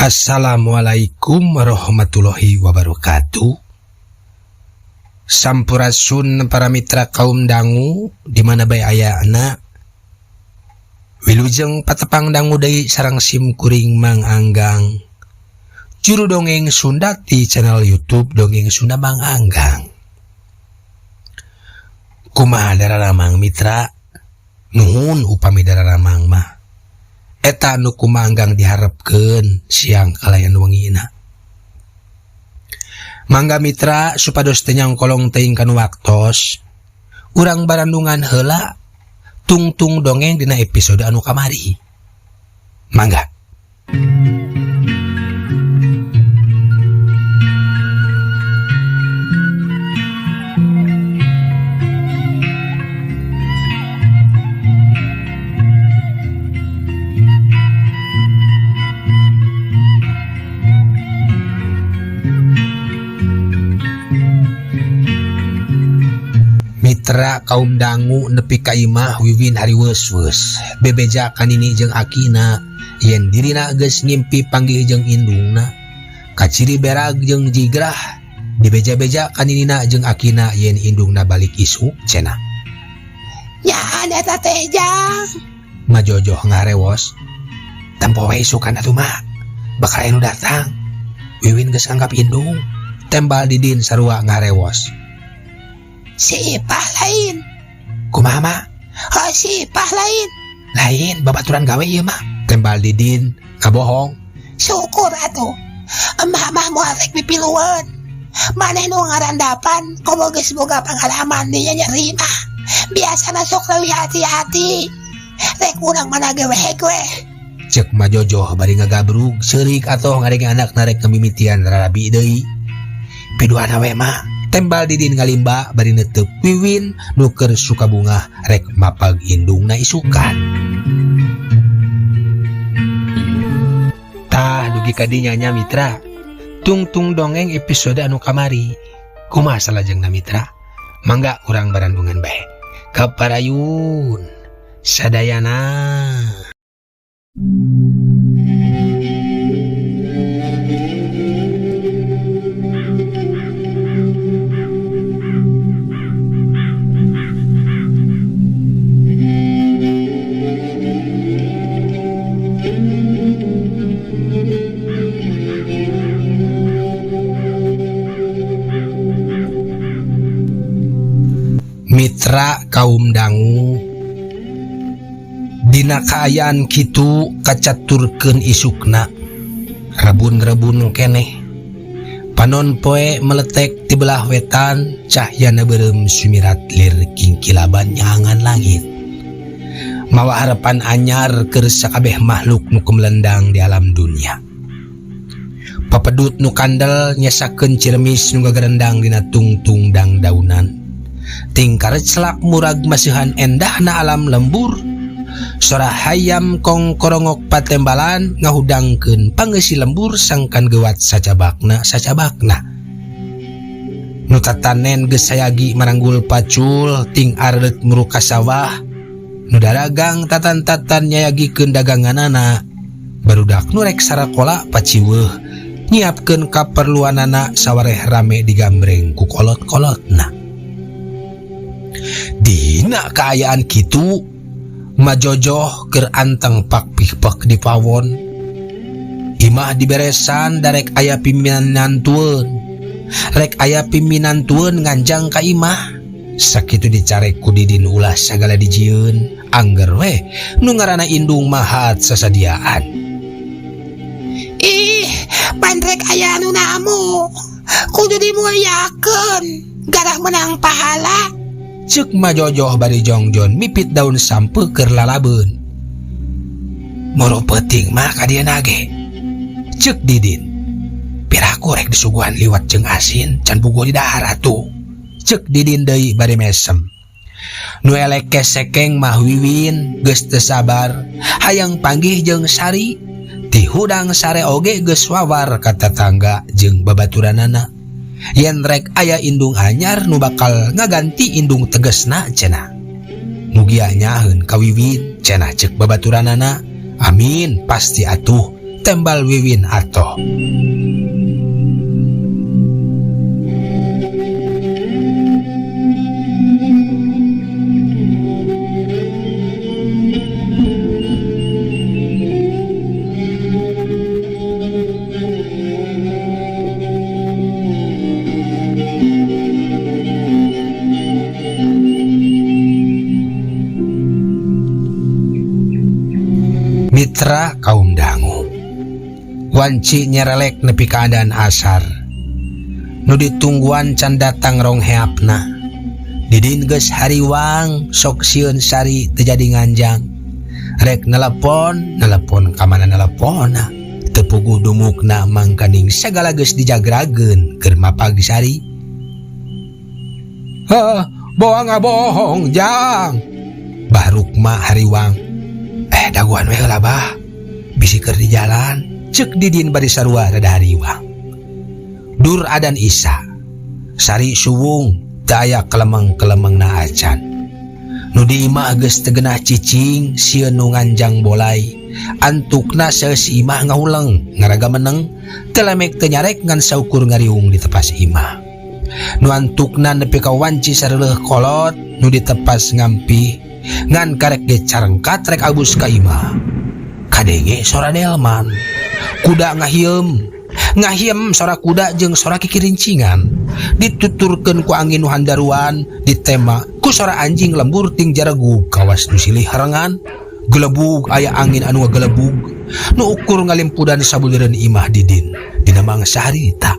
Assalamualaikum warahmatullahi wabarakatuh. Sampurasun para mitra kaum dangu di mana bae aya anak. Wilujeng patepang dangu deui sareng sim kuring Mang Anggang. Juru dongeng Sunda di channel YouTube Dongeng Sunda Mang Anggang. Kumaha dararamang mitra? Nuhun upami dararamang mah eta nu kumanggang diharapkeun siang kalayan wengina. Mangga mitra supados teu nyangkolong teuing kana waktos, urang barandungan heula tungtung dongeng dina episode anu kamari. Mangga. Mitra kaum dangu nepi ka imah wiwin hari weus-weus bebeja kanini jeung akina yen dirina geus ngimpi panggih jeung indungna kaciri berag jeung jigrah dibeja-beja kaninina jeung akina yen indungna balik isuk cenah. Ya ada teh jang Majojoh ngarewos. Tempo wae isukan atuh mah bakal anu datang wiwin geus anggap indung tembal didin sarua ngarewos. Si Ipah lain. Kumaha mah? Oh si Ipah lain. Lain babaturan gawe ieu mah. Tembal didin kabohong. Syukur atuh. Emah moal rek pipilueun. Maneh nu ngarandapan komo geus boga pangalaman di nyeri mah. Biasana sok leuwih hati-hati. Rek urang manage we. Cek Majojoh bari ngagabrug seurik atoh ngarenge anak narek kemimitian rarabi deui. Piduana we mah tembal didin ngalimba bari netep wiwin nuker suka bunga rek mapag indungna isukan. Tah dugi kadinya nya mitra. Tungtung dongeng episode anu kamari. Kumaha salajengna mitra? Mangga urang barandungan bae. Kaparayun sadayana. Mitra kaum dangu dina kaayaan kitu kacaturkeun isukna rebun-rebun keneh panon poe meletek ti belah wetan cahyana beureum sumirat lir kingkilaban nyaangan langit mawa harapan anyar keur sakabeh makhluk nu kumelendang di alam dunia. Papedut nu kandel nyasakeun ciremis nu gagerendang dina tungtung dang daunan tingkar celak murag masihan endahna alam lembur sora hayam kong korongok patembalan ngahudangkeun pangeisi lembur sangkan gewat sacabakna nu tatanen geus sayagi maranggul pacul ting areut muruka sawah nu daragang tatan-tatan nyayagikeun daganganana barudak nu rek sarakola paciweuh nyiapkeun kaperluanana sawareh rame digambreng ku kolot-kolotna. Dina kaayaan kitu Majojoh keur anteng pakpihpek di pawon imah diberesan darek aya piminantueun rek aya piminantueun nganjang ka imah sakitu dicarek ku didin ulah sagala dijieun angger we nu ngaranna indung mahat sasadiaan. Ih pan rek aya anu namu kudu dimulyakeun garah menang pahala. Cek Majojoh bari jongjon mipit daun sampeu keur lalabeun. Moro peuting mah ka dieu nage. Cek didin. Piraku rek disuguhan liwat jeung asin can puguh di dahar atuh. Cek didin deui bari mesem. Nu elek kesekeng mah wiwin geus teu sabar hayang panggih jeung sari. Ti hudang sare oge geus wawar ka tetangga jeung babaturanana. Yen rek aya indung anyar nu bakal ngaganti indung tegesna cenah. Mugia nyaheun ka wiwin cenah cek babaturanana. Amin pasti atuh tembal Wiwin atoh. Mitra kaum dangu wanci nyerelek nepi keadaan asar nu ditungguan can datang rong heapna didin geus hariwang sok sieun sari teu jadi nganjang rek nelepon kamana neleponna teu puguh dumukna mangkaning sagala geus dijagrageun keur mapag sari. Bohong ngabohong jang bahruk mah hariwang. Daguan we heula bah bisi keur di jalan ceuk didin bari sarua rada hariwang. Dur adan Isya sari suwung teu aya kelemeng-kelemengna acan nu di imah geus teu geunah cicing sieun nu nganjang bolai antukna saeus imah ngahuleng ngaraga meneng teu lemek teu nyarek ngan saukur ngariung di tepas imah nu antukna nepi ka wanci sareuleuh kolot nu ditepas ngampi ngan karek ge carengkat rek abus ka imah kadenge sora delman kuda ngahiem sora kuda jeung sora kikirincingan dituturkeun ku angin nu handaruan ditema ku sora anjing lembur ting jaregug kawas nu silih harengan gelebug aya angin anu ngagelebug nu ukur ngalimpudan sabuleureun imah didin dina mangsa harita.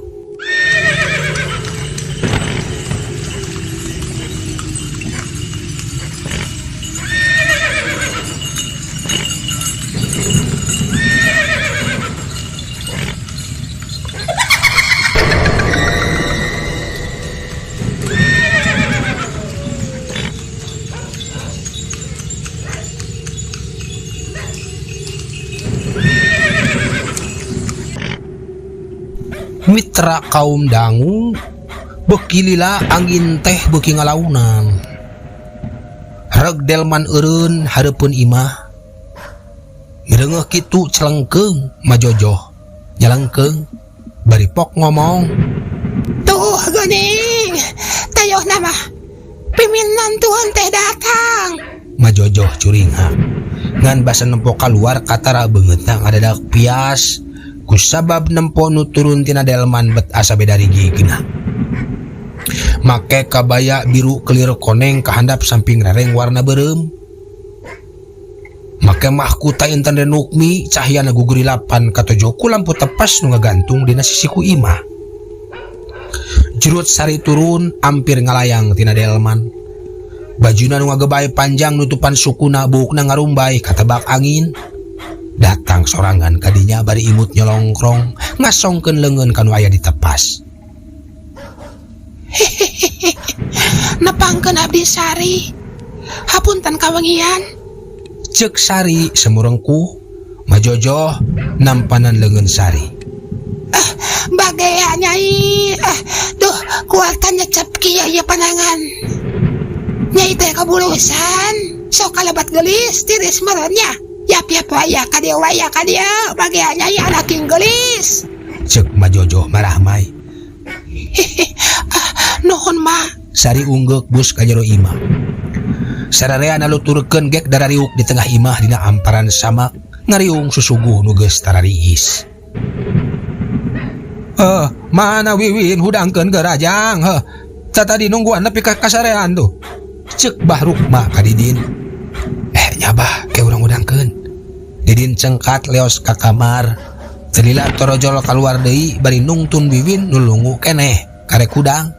Mitra kaum dangu beuki lila angin teh beuki ngalaunan reg delman eureun hareupeun imah mireungeuh kitu celengkeung majojoh nyalengkeung bari pok ngomong tuh geuning tayeuh nama piminan Tuhan teh datang. Majojoh curingha ngan basa nempo kaluar katara beungeutna ngadadak pias kusabab nempo nu turun tina delman bet asa beda rigigna make kabaya biru kelir koneng kahandap samping rereng warna beureum make mahkota inten renukmi cahyana guguri lapan katojoku lampu tepas nu ngagantung dina sisiku imah jurut sari turun ampir ngalayang tina delman bajuna nu ngagebae panjang nutupan sukuna buukna ngarumbay katebak angin datang sorangan kadinya bari imut nyolongkrong ngasongkeun leungeun kanu aya di tepas. Nepangkeun abdi sari hapunten kawengian ceuk sari semurengku majojoh nampanan leungeun sari. Bagaya nyai duh kuatan nyecep kieu ieu panangan nyai teh kabulusan sok kalebat geulis tiris meureunnya yap waya ka dieu bagaya nyai anak gelis ceuk majojoh marah mai. Nuhun mah sari unggeuk bus ka jero imah sararea naluturkeun gek darariuk di tengah imah dina amparan samak ngariung susuguh nu geus tarariis. Mana Wiwin hudangkeun ke rajang tadi nungguan nepi ka kasarean tuh ceuk bahruk mah ka didin. Nyabah ke urang udangkeun. Didin cengkat leos ka kamar telila torojol kaluar deui bari nungtun Wiwin nu lungu keneh karek hudang.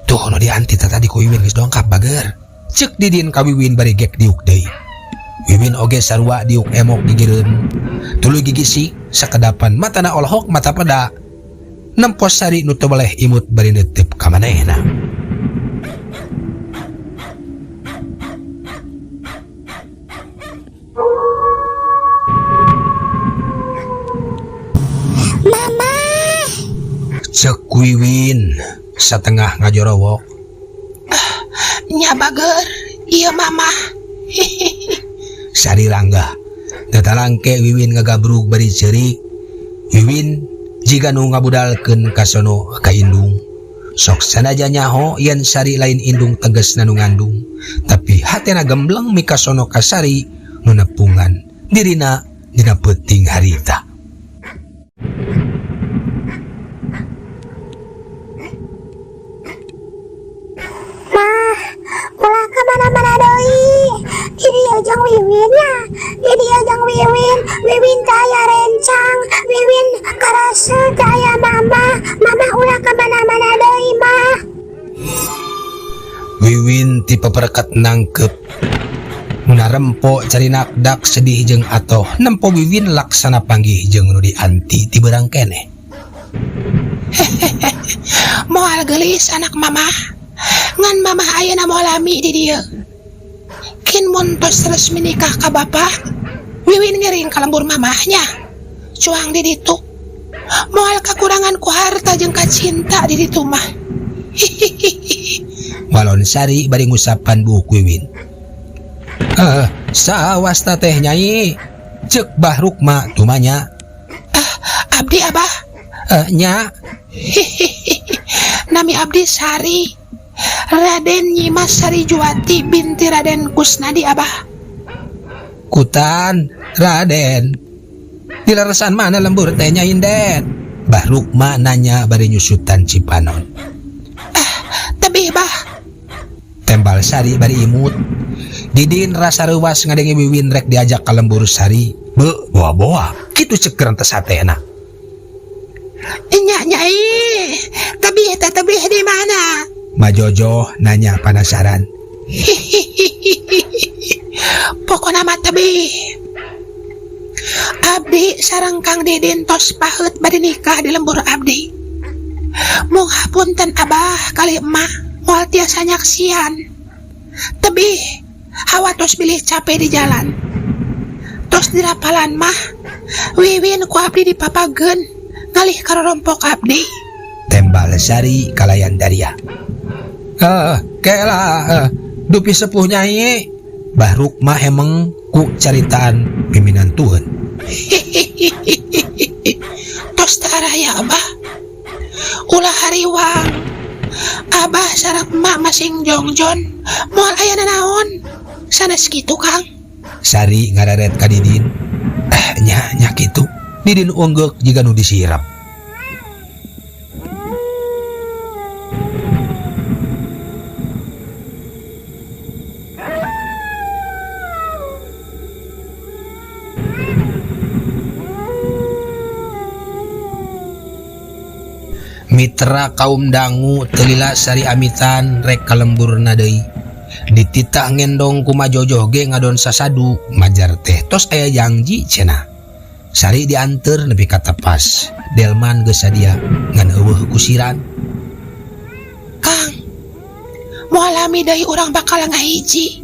Tuh nu dianti tadi ku Wiwin geus dongkap bager ceuk didin ka Wiwin bari gek diuk deui. Wiwin oge sarua diuk emok gigireun tuluy gigisi sakedapan matana olhok mata peda nempos sari nu teu boleh imut bari neuteup ka manehna. Mama Ceuk Wiwin satengah ngajorowok. nya bager ieu mama. Sari Rangga Datalangke Wiwin ngagabrug bari ceurik. Wiwin jika nu ngabudalkeun ka sono ka indung. Sok sanajan nyaho yen Sari lain indung tegesna nu ngandung, tapi hatena gembleng mika sono ka Sari nu nepungan dirina dina peuting harita. Ulah kemana-mana doi. Ini ajang Wiwin ya. Ini ajang Wiwin. Wiwin kaya rencang. Wiwin karasa kaya mama. Mama ulah kemana-mana doi mah. Wiwin tipe pereket nangkep. Muna rempo cari nakdak sedih jeung atoh nempo Wiwin laksana panggih jeung nu dianti ti beurang keneh. Moal gelis anak mama. Ngan mama ayeuna moal lami di dieu. Kin mun tos resmi nikah ka bapa, Wiwin ngering ka lembur mamahnya. Cuang di ditu. Moal kakurangan ku harta jeung ka cinta di ditu mah. Walon Sari bari ngusapan buuk Wiwin. Sawasta teh Nyai. Ceuk Bahrukma tumanya. Abdi abah. Nya. Nami abdi Sari. Raden Nyimas Sari Juwati binti Raden Kusnadi abah. Kutan Raden. Dileresan mana lembur teh Nyai Den? Bahrukma nanya bari nyusutan Cipanon. Tebih bah. Tembal Sari bari imut. Didin rasa reuwas ngadengi Wiwin rek diajak ka lembur Sari. Boa-boa. Kitu ceuk gerantes hatena. Nyai. Tebih di mana? Majojo nanya penasaran. Pokona mah tebih. Abdi sareng Kang Didin tos paheut bade nikah di lembur abdi. Mung hapunten abah kali emak moal tiasa nyaksian. Tebih hawa tos bilih capek di jalan. Tos di rapalan mah Wiwin ku abdi dipapageun ngalih karorompok abdi. Tembal Sari kalayan Daria. Dupi sepuh Nyai. Bahrukma emeng ku caritaan pimpinan Tuhan. Tos taraya abah. Ulah hariwang. Abah sareng emak masing jongjon. Moal aya naon? Sanes kitu Kang. Sari ngararet ka Didin. Nya kitu. Didin unggek jika nu disirap. Mitra kaum dangu telila Sari amitan rek kalemburna deui. Dititah ngendong ku Majojoh ge ngadon sasadu majar teh tos aya janji cenah. Sari dianter nepi ka tepas. Delman geus sadia ngan eueuh kusiran. Kang, moal lami deui urang bakal ngahiji.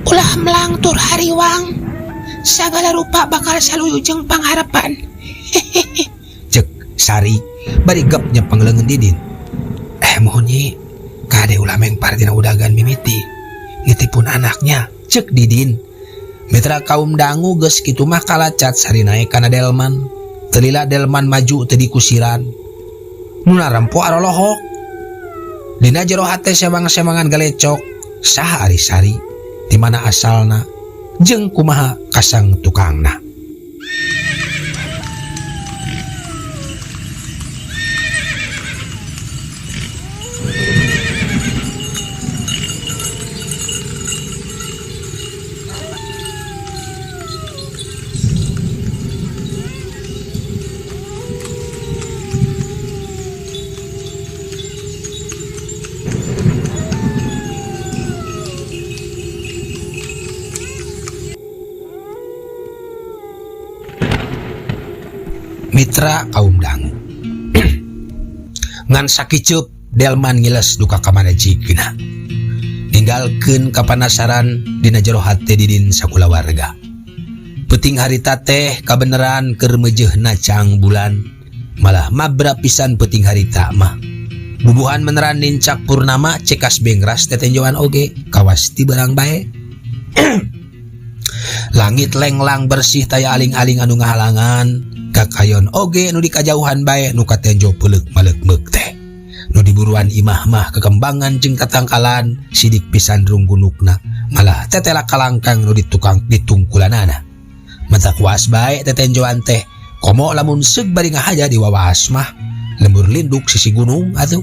Ulah melangtur hariwang. Sagala rupa bakal saluyujeng pangharepan. Cek Sari bari gapnya pangleungeun Didin. Mohon Nyi, kade ulah mengpar dina udagan mimiti. Ngitipun anaknya, cek Didin. Mitra kaum dangu geus kitu mah kalacat Sari naek kana Delman. Telila Delman maju teu dikusiran. Nu narempo arolohok. Dina jero hate semang-semangan galecok. Saha ari Sari? Di mana asalna? Jeung kumaha kasang tukangna? Mitra kaum dangu. Ngan sakiceup Delman ngiles duka ka manajikeuna. Ninggalkeun kapanasaran dina jero hate Didin sakulawarga. Peuting harita teh kabeneran keur meujeuhna cang bulan. Malah mabra pisan peuting harita mah. Bubuhan meneran nincak purnama cekas bengras tetenjoan oge kawas ti barang bae. Langit lenglang bersih taya aling-aling anu ngahalangan. Kakayon oge nu di kajauhan bae nu katenjo peuleuk maleuk-meuk teh. Nu diburuan imah mah kekembangan jeung katangkalan sidik pisan runggunukna. Malah tetela kalangkang nu ditungkulanana. Mata kuas bae tetenjoan teh. Komo lamun seug bari ngahaja di wawas mah. Lembur linduk sisi gunung atuh.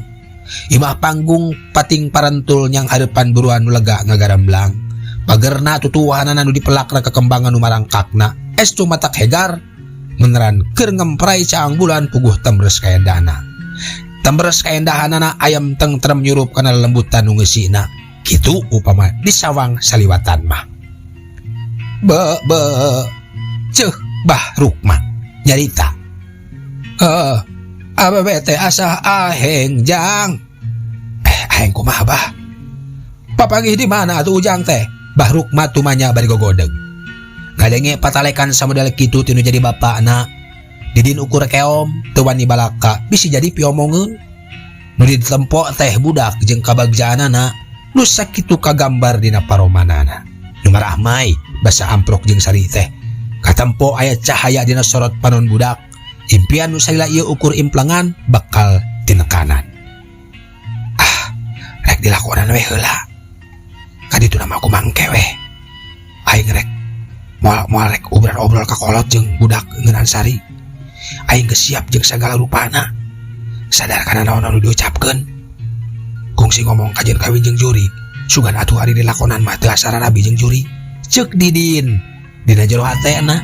Imah panggung pating parentul nyang harepan buruan nu lega ngagaramblang. Pagerna tutuwahanana nu dipelakna kekembangan nu marangkakna. Estu matak hegar. Meneran keur ngemprai caang bulan puguh tembres kaendahna. Tembres kaendahanana ayam tentrem nyurup kana lembutan nu ngeusina. Kitu upama disawang saliwatan mah. Be ceuh Bah Rukma nyarita. Awewe teh asah aheng jang. Aheng kumaha bah? Papagih di mana atuh ujang teh? Bah Rukma tumanya bari gogodeg. Ngadenge patalekan samodel kitu tinu jadi bapakna. Didin ukur keom teu wani balaka bisi jadi piomongeun. Nu ditempok teh budak jeung kabagjaanana nu sakitu kagambar dina paromanana. Nu marahmai basa amprok jeung sari teh. Katempo aya cahaya dina sorot panon budak. Impian nu salila ieu ukur implengan bakal tinekanan. Rek dilakonan we heula. Kaditu nama aku mangke weh. Aing rek moal rek obrol ka kolot jeung budak ngeunan sari. Aing geus siap jeung sagala rupana. Sadar kana naon anu diucapkeun. Kungsi ngomong kajen kawin jeung juri. Sugan atuh ari dilakonan mah teu asara rabi jeung juri. Ceuk Didin dina jero hatena.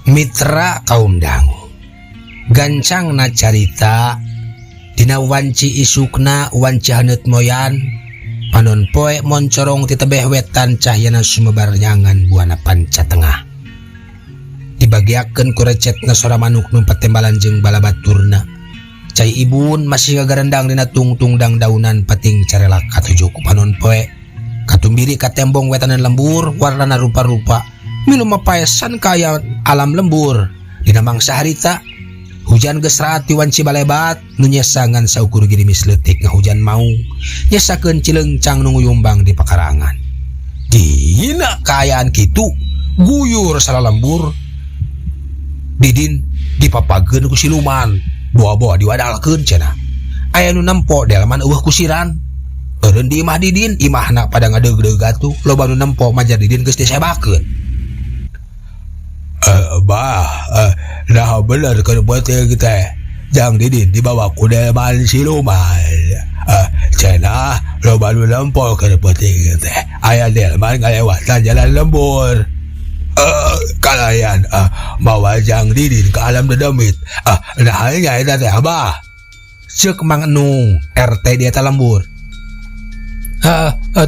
Mitra kaum dangu gancang na carita dina wanci isukna wanci haneut moyan panon poe moncorong ti tebeh wetan cahyana sumebar nyangan buana panca tengah dibagiakeun ku recetna sora manuk nu patembalan jeung balabaturna cai ibun masih ngagarendang dina tungtungdang daunan pating carelak katujuh ku panon poe katumbiri ka tembong wetanan lembur warnana rupa-rupa minum mapaesan kaya alam lembur dina mangsa harita hujan geus raat ti wanci balebat nu nyesangan saukur girimis leutik ngahujan mau nyesakeun cileungcang nu nguyumbang di pakarangan dina kaayaan kitu guyur salalembur Didin dipapageun ku siluman boa-boa diwadalkeun cenah aya nu nempo delman eueuh kusiran eureun di imah Didin imahna pada ngadeug-deug atuh loba nu nempo majar Didin geus disebakeun. Nah bener keur beuteung teh jang Didin dibawa ku delman siluman. Cenah loba nu lempol keur beuteung teh aya delman ngalewatan jalan lembur. Kalayan mawa jang Didin ke alam dedemit. Nah nya eta teh abah. Ceuk Mang Enung RT di eta lembur.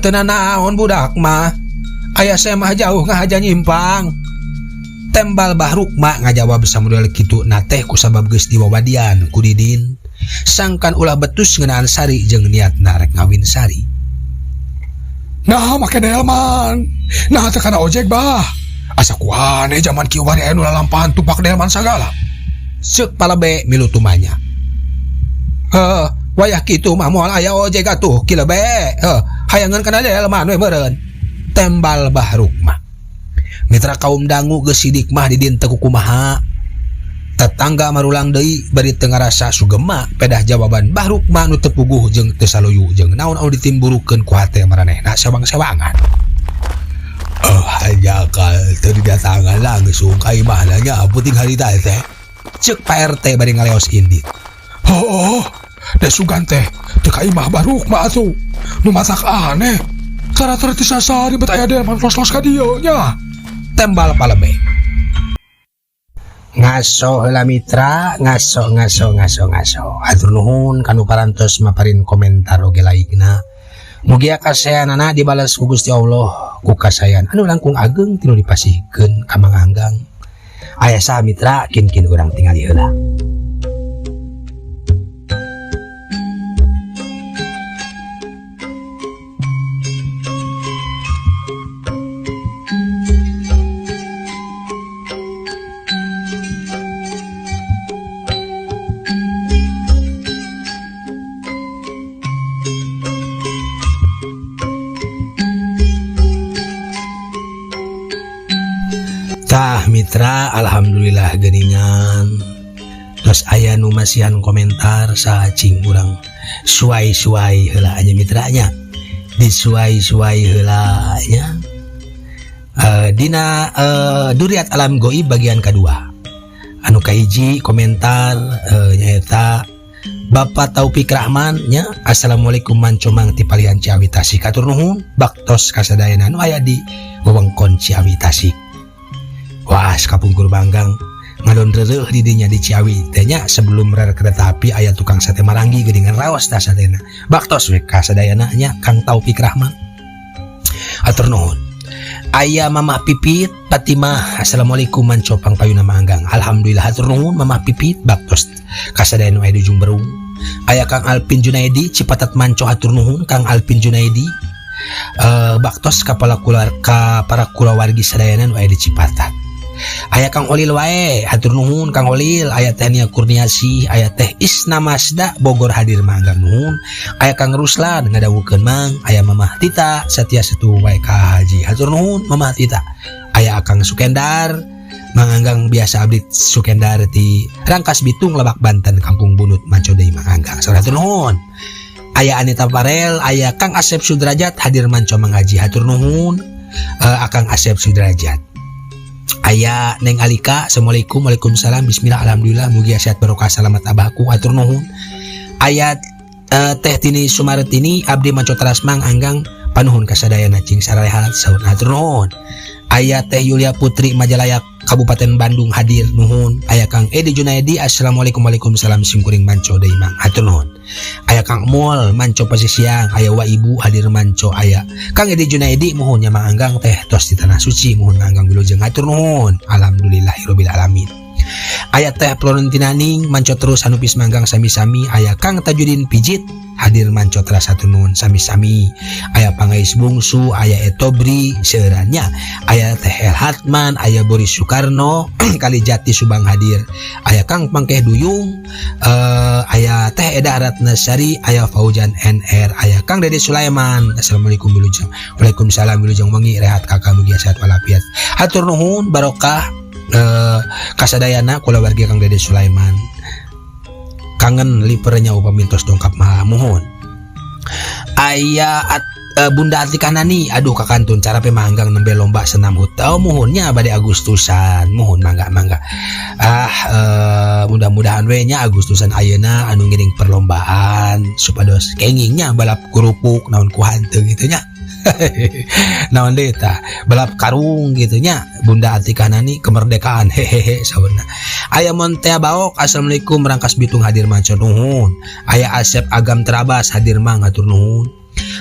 Teu naon budak mah. Aya saya mah jauh ngahaja nyimpang. Tembal Bah Rukma ngajawab samodel kitu na teh kusabab geus diwawadian ku Didin. Sangkan ulah betus ngeunaan sari jeung niatna rek ngawin sari. Nah make delman. Nah teu kana ojek bah. Asa kuane zaman kieu bari aya nu lalampahan tupak delman sagala. Ceuk palebe milu tumanya. Wayah kitu mah moal aya ojek atuh kilebe. Hayangan kana delman we meureun. Tembal Bah Rukma. Mitra kaum dangu geus sidik mah Didin teu kumaha. Tetangga marulang deui bari teu ngarasa sugema pedah jawaban Bah Rukma nu teu puguh jeung teu saloyu jeung naon anu ditimburukeun ku hate maranehna sewang-sewangan. Hanya kal terdatangan langsung ka imahnanya puting harita teh. Cek Pak RT bari ngaleos indit. Oh, da sugan teh teu ka imah baruk mah atuh. Nu matak aneh. Tara-tara ti sasari bet aya delman los-los ka dieu nya. Tembal palebe. Ngaso heula mitra, ngaso. Atur nuhun kanu parantos maparin komentar oge laikna. Mugia kasayanana dibalas ku Gusti Allah ku kasayan anu langkung ageng tinu dipasihkeun ka manganggang. Aya saha mitra kin urang tingali heula. Tah mitra alhamdulillah geuningan. Terus aya nu masihan komentar cing urang suai-suai heula nya mitranya. Disuai-suai heula nya. Dina Duriat Alam Goib bagian kedua. Anu kahiji komentar nyaeta Bapak Taufik Rahman nya. Assalamualaikum mancomang ti palihan Ciawi Tasik. Atur nuhun baktos kasadayana nu aya di wewengkon Ciawi Tasik. Wah, kapungkur banggang ngalon reureuh di dinya di Ciawi teh nya sebelum rel kereta api aya tukang sate maranggi geuningan raos tah satena. Baktos we kasadayana nya Kang Taufik Rahman. Atur nuhun. Aya Mamah Pipit Fatimah. Assalamualaikum mancopang payuna manggang. Alhamdulillah atur nuhun Mamah Pipit baktos kasadayana aya di Ujung Berung. Aya Kang Alpin Junaidi Cipatat Manco atur nuhun Kang Alpin Junaidi. Baktos para kulawargi sadayana nu aya di Cipatat. Aya Kang Olil wae hatur nuhun Kang Olil. Aya Teh Nia Kurniasih, aya Teh Isna Masda Bogor hadir manggang nuhun. Aya Kang Ruslan ngadawukeun mang. Aya Mamah Tita Satya Setu wae ka haji hatur nuhun Mamah Tita. Aya Akang Sukendar manganggang biasa abdi Sukendar ti Rangkas Bitung Lebak Banten Kampung Bunut Manco deui manganggang hatur nuhun. Aya Anita Parel, aya Kang Asep Sudrajat hadir manco mangaji hatur nuhun. Akang Asep Sudrajat. Aya Neng Alika, Assalamualaikum, waalaikumsalam, bismillah, alhamdulillah, mugia sehat barokah selamat abahku hatur nuhun. Aya Teh Tini Sumaretini abdi manco terasmang anggang panuhun kasadayana cing sarehat saur hatur nuhun. Aya Teh Yulia Putri Majalaya Kabupaten Bandung hadir nuhun. Aya Kang Edi Junaidi, assalamualaikum, waalaikumsalam, simkuring manco deui mang hatur nuhun. Aya Kang Mol manco pasisiang. Aya Wa Ibu hadir manco. Aya Kang Edi Junaidi mohon nya manganggang teh tos di tanah suci mohon manganggang wilujeng hatur nuhun. Alhamdulillahirabbil alamin. Aya Teh Florentina Ning manco terus hanupis manggang sami-sami. Aya Kang Tajudin Pijit hadir manco teras hatur nuhun sami-sami. Aya Pangais Bungsu, aya Etobri seueurannya. Aya Teh El Hatman, aya Boris Soekarno Kalijati Subang hadir. Aya Kang Pangkeh Duyung, aya Teh Eda Ratnasari, aya Fauzan NR, aya Kang Dede Sulaiman. Assalamualaikum wilujeng. Waalaikumsalam wilujeng wengi rehat kakak mugia sehat walafiat. Hatur nuhun barokah kasadayana kulawargi Kang Dede Sulaiman. Kangen lipernya upamintos dongkap maha mohon. Aya Bunda Atika Nani, aduh kakantun cara pemanggang nembe lomba senam hutau mohonnya bade Agustusan mohon mangga. Mudah-mudahan we nya Agustusan ayeuna anu ngiring perlombaan supados kengingnya balap kerupuk naon ku hanteu gitu nya. Naon deui tah balap karung gitu nya Bunda Atika Nani kemerdekaan hehehe saurna. Aya Montea Baok, assalamualaikum, Rangkas Bitung hadir manco nuhun. Aya Asep Agam Terabas hadir mang hatur nuhun.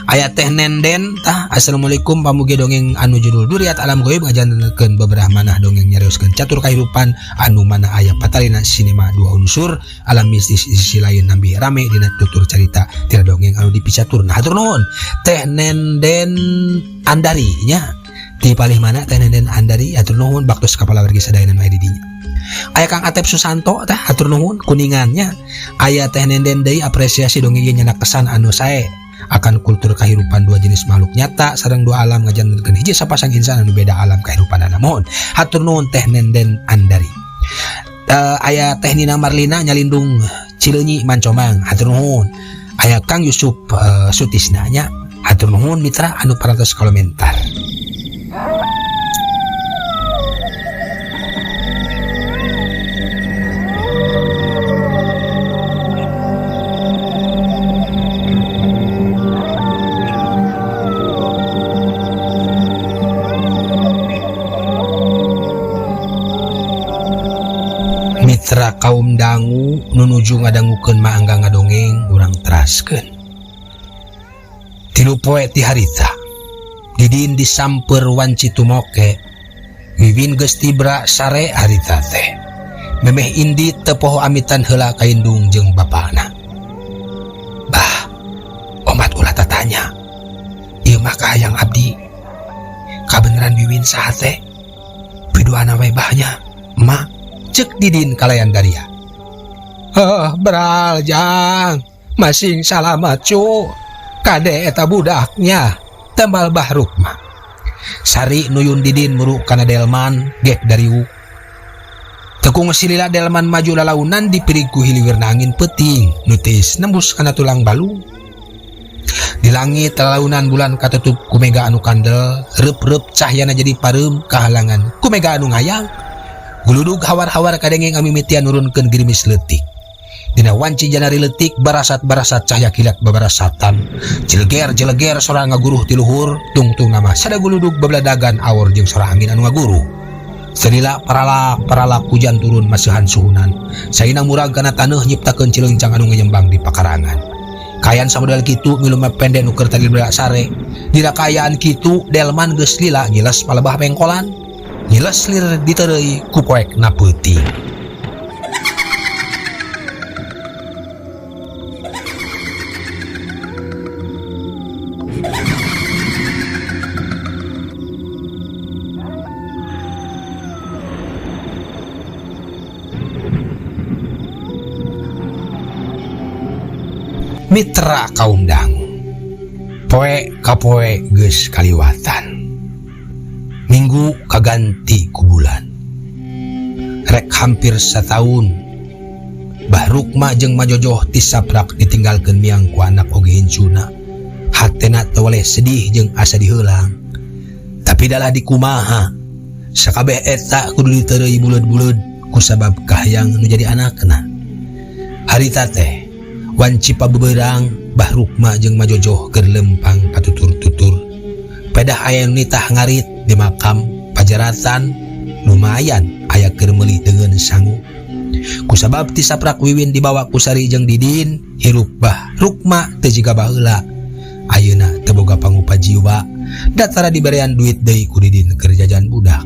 Aya Teh Nenden tah assalamualaikum, pamugi dongeng anu judul Duriat Alam Goib ngajantenkeun beberapa manah dongeng nyarioskeun catur kahirupan anu mana aya patalina sinema dua unsur alam mistis di sisi lain nambi rame dina tutur carita tina dongeng anu dipicaturna hatur nuhun. Teh Nenden Andari nya ti palih mana Teh Nenden Andari hatur nuhun baktos kapala wargi sadayana nu aya di dinya. Aya Kang Atep Susanto tah hatur nuhun kuningannya. Aya Teh Nenden deui apresiasi dongeng nyana kesan anu sae akan kultur kehidupan dua jenis makhluk nyata sareng dua alam ngajantenkeun hiji sapasang insan anu beda alam kehidupanana mohon hatur nuhun Teh Nenden Andari. Aya Teh Nina Marlina Nyalindung Cileunyi Mancomang hatur nuhun. Aya Kang Yusuf Sutisna nya hatur nuhun mitra anu parantos komentar. kaum dangu nunuju ngadangukeun maangga ngadongeng urang teraskeun. 3 poe ti harita didin disamper wanci tumoke Wiwin geus tibra sare harita teh memeh indi teu poho amitan heula ka indung jeung bapana. Bah, omat ulah tatanya. Ieu mah kahayang abdi. Kabeneran Wiwin saha teh? Piduana we bahnya, mak cek didin kalayan daria. Beral jang, masing salamat cu. Kade eta budaknya, tembal Bahruk mah. Sari nuyun didin muru kana delman gek dariu. Tekung silila delman maju lalaunan dipiriku hiliwirna angin peting, nutis nembus kana tulang balu. Di langit lalaunan bulan katutup kumega anu kandel, reup-reup cahyana jadi pareum kahalangan kumega anu ngayang. Guludug hawar-hawar kadengeng amimitian nurunkeun gerimis leutik. Dina wanci janari leutik barasat-barasat cahya kilat babarasatan. Jeleger-jeleger sora ngaguruh ti luhur, tungtung nama sada guludug babladagan awor jeung sora angin anu ngaguruh. Selila paralak hujan turun maseuhan suhunan. Saina murag kana taneuh nyiptakeun cileungcang anu nganyembang di pakarangan. Kayan samodel kitu milu mah pende nu keur tadi berak sare. Dina kayaan kitu delman geus lila ngiles palebah bengkolan. Ngiles lir diteureuy ku poekna peuting. Mitra kaum dangu, poe kapoe geus kaliwatan. Minggu kaganti ku bulan. Rek hampir setahun. Bahruk mah jeung majojoh tisaprak ditinggalkeun miang ku anak oge hincuna. Hatena teu waleh sedih jeung asa diheulang. Tapi dalah dikumaha. Sakabeh eta kudu diteureuy buleud-buleud ku sabab kahayang nu jadi anakna. Harita teh wanci pabeberang Bahruk mah jeung majojoh keur lempang patutur-tutur. Pedah aya nu nitah ngarit di makam pajaratan lumayan aya keur meuli deungeun sangu. Kusabab ti saprak Wiwin dibawa ku Sari jeung Didin, hirup Bahruk mah teu jiga baheula. Ayeuna teu boga pangupa jiwa, datara dibarean duit deui ku Didin keur jajan budak.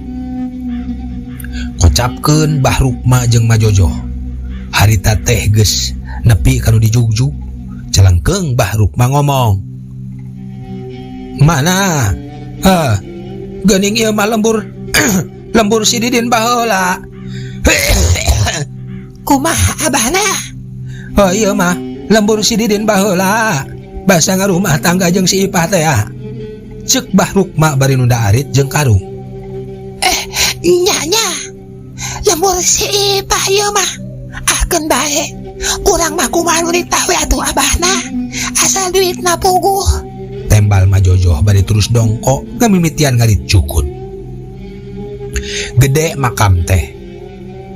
Kocapkeun Bahruk mah jeung majojoh. Harita teh geus nepi kanu dijugjug, celengkeung Bahruk mah ngomong. Mana? Geuning ieu mah lembur lembur si Didin baheula. Kumaha abahna? Ieu mah lembur si Didin baheula. Basa ngarumah tangga jeung si Ipah teh ya. Ceuk Bahruk mah bari nu da arit jeung karung. Nyanya. Lembur si Ipah ieu mah akeun bae. Urang mah kumaha nu ditah we atuh abahna. Asal duitna puguh. Tembal majojoh bari terus dongkok ngamimitian ngarit cukut. Gede makam teh.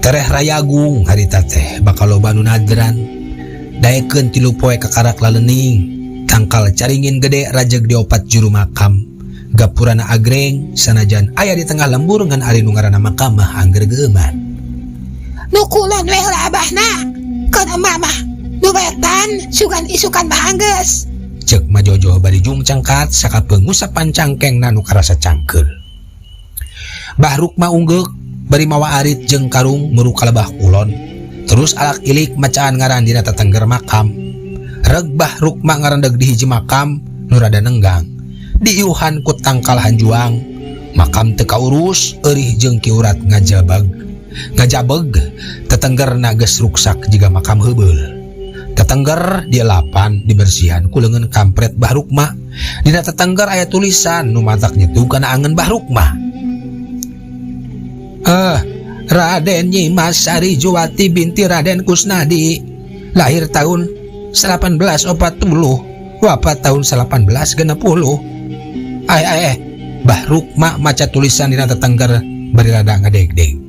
Tereh rayagung harita teh bakal loba nu nadran. Daekeun 3 poe kakarak lalening. Tangkal caringin gede rajeg diopat juru makam. Gapurana agreng sanajan aya di tengah lembur ngan ari nu ngaranna makam mah angger geuman. Nu kulon we heula abahna. Kana mama nu wetan sugan isukan mah anggeus. Cek majojoh bari jung cangkat sakapeung ngusapan cangkengna nu karasa cangkeul. Bahruk mah unggek bari mawa arit jeung karung meuru kalebah kulon. Terus alak ilik macaan ngaran dina tetengger makam. Reg Bahruk mah ngarendeg di hiji makam nu rada nenggang. Diiuhan ku tangkal hanjuang. Makam teu kaurus eurih jeung kiurat ngajabeg. Tetenggerna geus ruksak jiga makam heubeul. Tetengger dielapan dibersihan ku leungeun kampret Bahruk mah. Dina tetengger aya tulisan nu matak nyetu kana angeun Bahruk mah. Raden Nyimas Sari Juwati binti Raden Kusnadi, lahir tahun 1840, wafat tahun 1860. Bahruk mah maca tulisan dina tetengger bari rada ngadeg-deg.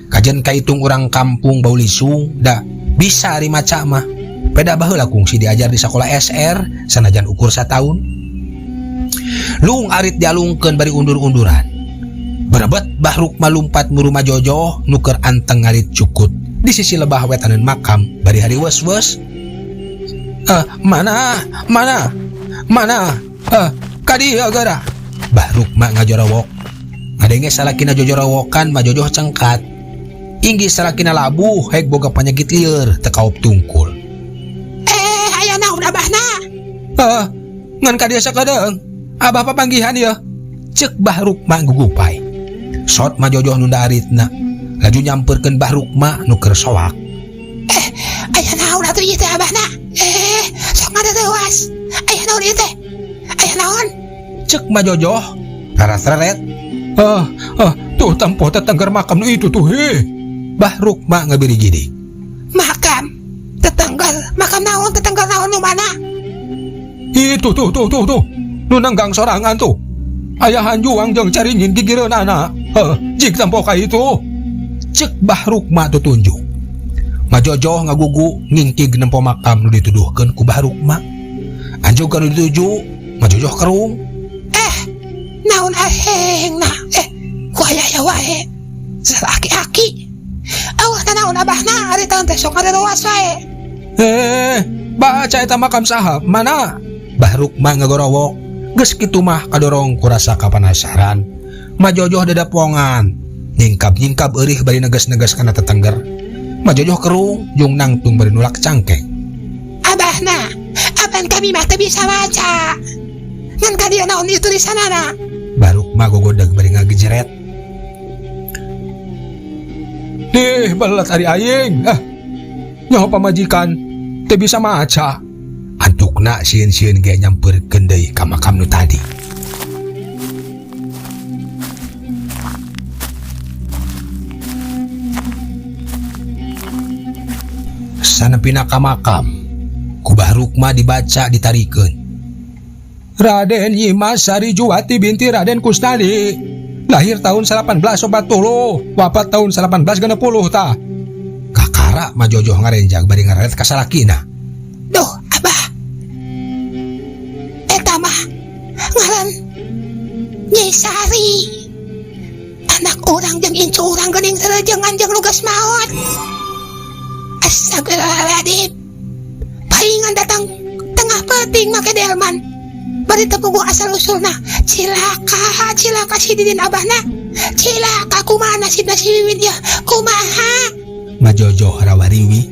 Kajen kaitung urang kampung bau lisung da bisa ari maca mah. Peda baheula kungsi diajar di sekolah SR sanajan ukur 1 tahun. Lung arit dialungkeun bari undur-unduran. Berebet Bahruk mah lumpat muru majojoh nuker anteng ngarit cukut di sisi lebah wetaneun makam bari hari wes-wes. Mana kadieu geura. Bahruk mak ngajorowok. Ngadenge salakina jojorowokan majojoh cengkat. Inggih salakina labuh hek boga panyakit lieur teu kaop tungkul. Aya naon abahna? Ngan kadieu sakedeung. Abah papanggihan ya. Cek Bahruk mak gugupay. Sot majojoh nu aritna. Laju nyamperkeun Bahruk mak nu keur soak. Aya naon atuh ieu teh abahna? Sok ngadeuwas. Aya naon ieu teh? Aya naon? Cek majojoh rarat-raret. Tuh tempo tetengger makam nu itu tuh he. Bahruk mak ngabiri gidik. Makam naon tetengger naon nu mana? Itu tuh. Nu nenggang sorangan tuh. Ayahan juang jeung caringin gigireunana. Jik tempo ka itu. Cek Bahruk mak tutunjuk. Majojoh ngagugu ngingkig nempo makam nu dituduhkeun ku Bahruk mak. Anjog nu dituju, majojoh kerung. Naon ahengna? Ku aya wae. Salaki-aki. Awah naon abahna ari taun teh sok ngadeuwas wae. Baca eta makam saha? Mana? Bahruk mah ngagorowok. Geus kitu mah kadorong ku rasa kapanasaran. Majojoh dadapongan. Nyingkap eurih bari negas-negas kana tetengger. Majojoh kerung jeung nangtung bari nulak cangkeng. Abahna, apan kami mah teu bisa maca. Ngan kadieu naon ieu tulisanana? Bahruk mah gogodeg bari ngagejeret. Balat ari aing. Nyaho pamajikan teu bisa maca. Antukna sieun-sieun ge nyampeurkeun deui ka makam nu tadi. Sanepina ka makam, ku Bahruk mah dibaca ditarikeun. Raden Nyimas Sari Juwati binti Raden Kusnadi. Lahir tahun 1840, wafat tahun 1860 tah. Kakara majojoh ngarenjag bari ngaret ka salakina. Duh, abah. Eta mah ngaran Nyai Sari. Anak urang jeung incu urang geuning sareujeungan jeung lugas maot. Astagfirullahaladzim. Palingan datang tengah peuting make delman. Bari tepugu asal usulna. Cilaka si Didin abahna. Cilaka kumaha nasibna si Wiwin ya? Kumaha? Majojoh rawariwi.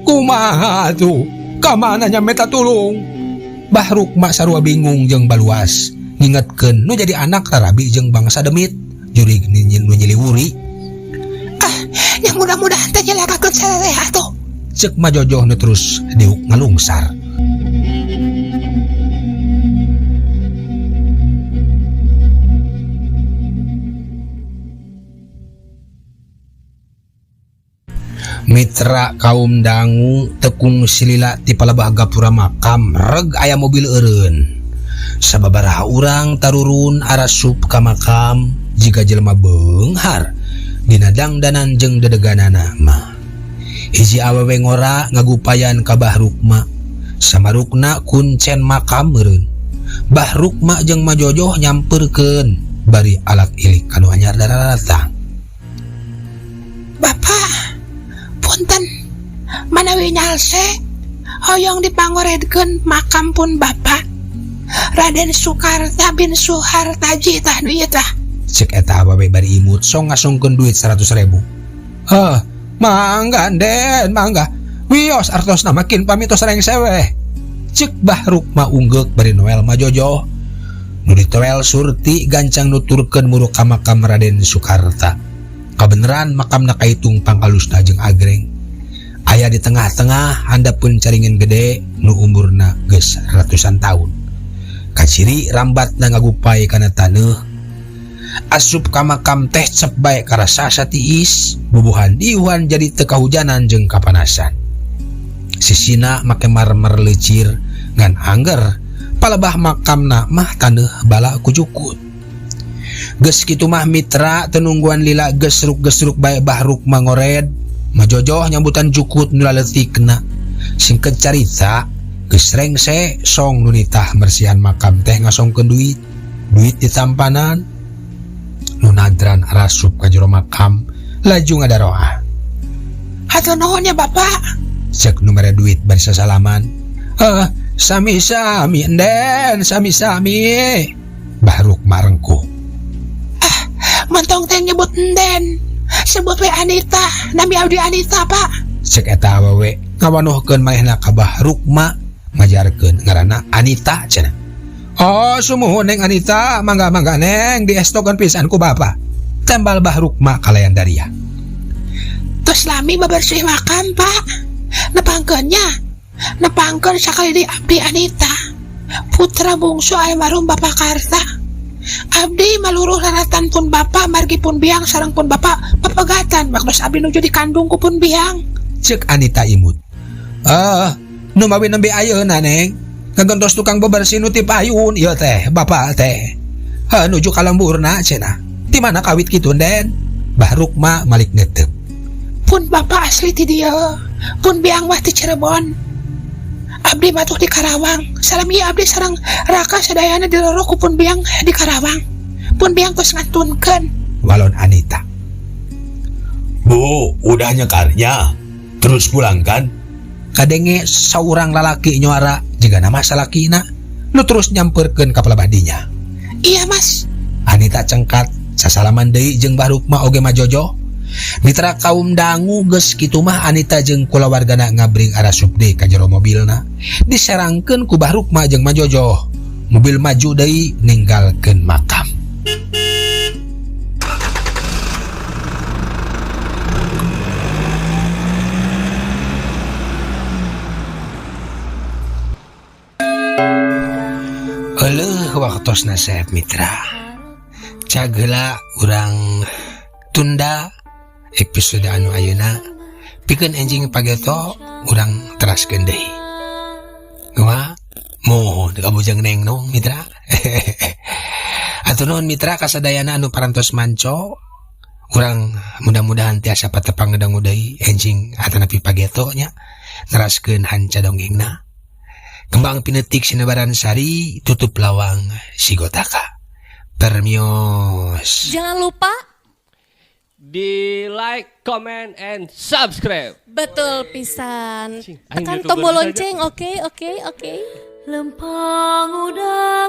Kumaha tuh? Kamana nya meta tulung? Bahruk mak sarua bingung jeung baluas. Ngingetkeun nu jadi anak rarabi jeung bangsa demit. Jurig nu nyiliwuri. Yang mudah-mudahan teh nyelakakeun sarereha tuh. Cek majojoh nu terus diuk ngalungsar. Mitra kaum dangu tekung silila ti palebah gapura makam reg aya mobil eureun. Sababaraha urang tarurun arasup ka makam jiga jelema beunghar dina dangdanan jeung dedeganana mah. Hiji awewe ngora ngagupayan ka Bahruk mak. Samarukna kuncen makam eureun. Bahruk mak jeung majojoh nyampeurkeun bari alat ilik kanu anyar dararatang. Bapak, punten manawi nyalse hoyong dipangoredkeun makam pun Bapak Raden Sukarta bin Suhartaji tah nu ieu tah. Cek eta awewe bari imut song ngasungkeun duit 100.000. Mangga Den, mangga. Wios artosna makin pamitos reng seweh. Cek Bahruk mah unggek bari noel majojoh. Nu ditoel surti gancang nuturkeun muruk ka makam Raden Sukarta. Kabeneran makamna kaitung pangkalusna jeung agreng. Aya di tengah-tengah handapkeun caringin gede nu umurna geus ratusan taun. Kaciri rambatna ngagupay kana taneuh. Asup ka makam teh cep bae karasa satiis, bubuhan diuhan jadi teu kahujanan jeung kapanasan. Sisina make marmer leucir ngan angger palebah makamna mah taneuh bala kujukut. Geus kitu mah mitra tenungguan lila gesruk-gesruk bae Bahruk mangored. Majojoh nyambutan jukut nu laletikna. Singket carita geus rengse song nu nitah mersihan makam teh ngasongkeun duit ditampanan. Nu nadran arasup ka jero makam laju ngadaroa. Hatur nuhun ya Bapak. Cek nomor duit bari sasalaman. Sami-sami den, sami-sami. Bahruk marengku. Mentong teh nyebut enden. Sebut we Anita, nami abdi Anita Pak. Cek eta awewe ngawanuhkeun manehna ka Bahruk ma ngajarkeun ngaranna Anita cenah. Oh sumuhun Neng Anita, mangga-mangga Neng diestokeun pisan ku Bapak. Tembal Bahruk ma kalayan daria. Terus lami bebersih makan Pak. Nepangkeun sakali di abdi Anita, putra bungsu almarhum Bapak Karta. Abdi maluruh laratan pun Bapak margi pun biang sareng pun Bapak papegatan bakdos abdi nuju dikandung ku pun biang. Cek Anita imut. Nu mawi nembe ayeuna Neng. Ngagentos tukang bebersih nu ti payun ieu teh, Bapak teh. Nuju ka lemburna cenah. Di mana kawit kitu Den? Bahruk ma malik netep. Pun Bapak asli ti dieu, pun biang mah ti Cirebon. Abdi matuh di Karawang. Salami abdi sareng raka sadayana di loro ku pun biang di Karawang. Pun biang geus ngatunkeun. Walon Anita. Bu, udah nyekarnya. Terus pulang kan? Kadenge saurang lalaki nyuara juga nama salakina nu terus nyamperkeun ka pelabadinya. Iya Mas. Anita cengkat sasalaman deui jeung Bahruk mah oge majojo. Mitra kaum dangu geus kitu mah Anita jeung kulawargana ngabring arasup deui ka jero mobilna. Diserangkeun ku Bahruk mah jeung majojo. Mobil maju deui ninggalkeun makam. Waktos nasihat mitra cagela urang tunda episode anu ayeuna pikeun enjing pageto urang teraskeun deui. Kumaha? Mohon kabujang Neng nong mitra. Atuh nuhun mitra kasadayana anu parantos manco. Urang mudah-mudahan tiasa patepang ngedangu deui enjing atanapi pageto nya neraskeun hanca dongengna. Kembang pinetik sinebaran sari tutup lawang sigotaka. Permios. Jangan lupa di like, comment, and subscribe. betul pisan. Aing Tekan YouTuber tombol saja. lonceng, oke. Lempang udara